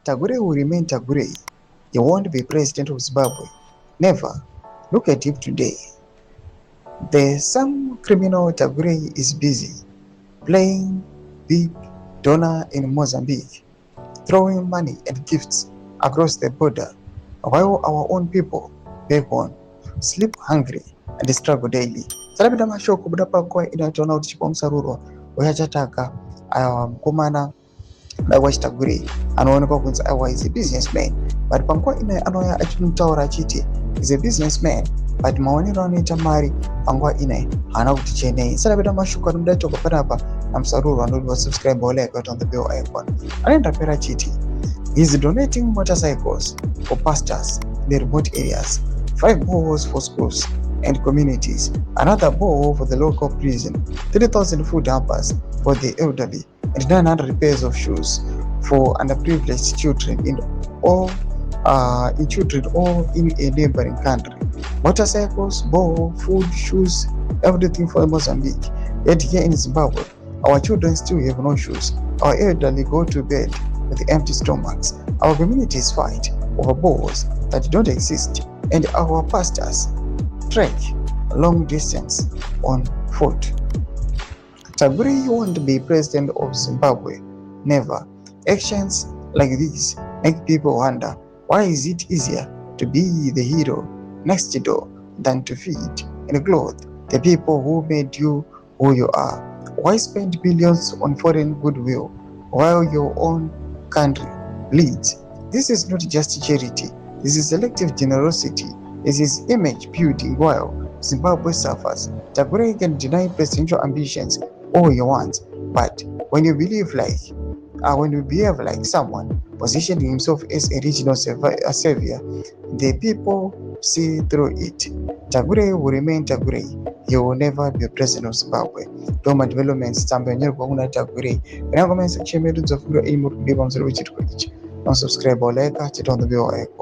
Tagwirei will remain Tagwirei. He won't be president of Zimbabwe. Never. Look at him today. Some criminal Tagwirei is busy playing big donor in Mozambique, throwing money and gifts across the border, while our own people back home sleep hungry and struggle daily. Salapita mashoko buda pakwa inatoona kuti chipomusaruro uyachataka mukomana mnangagwaZim anoonekwa kunzi is a businessman, but panguva ino anouya achimutaura achiti is a businessman, but maonero anoita mari panguva ino haana kuti chenei. Salapita mashoko anobuda toko panapa namusaruro anodiwa subscribe like on the bell icon. Anoenda pera achiti he is donating motorcycles for pastors in the remote areas, 5 boreholes for schools and communities, another borehole for the local prison, 3,000 food hampers for the elderly, and 900 pairs of shoes for underprivileged children in a neighboring country. Motorcycles, borehole, food, shoes, everything for Mozambique. Yet here in Zimbabwe, our children still have no shoes. Our elderly go to bed with empty stomachs. Our communities fight over boreholes that don't exist, and our pastors trek long distance on foot. Tagwirei won't be president of Zimbabwe. Never. Actions like these make people wonder, why is it easier to be the hero next door than to feed and clothe the people who made you who you are? Why spend billions on foreign goodwill while your own country bleeds? This is not just charity. This is selective generosity. This is image building while Zimbabwe suffers. Tagwirei can deny presidential ambitions all he wants, but when you behave like someone positioning himself as a regional savior, the people see through it. Tagwirei will remain Tagwirei. He will never be president of Zimbabwe. Doma developments tambanyer kwa kuna Tagwirei. When I comment section medu za furo imo kudiba mzuru wichitu kwa ichi. Don't subscribe or like, turn on the bell icon.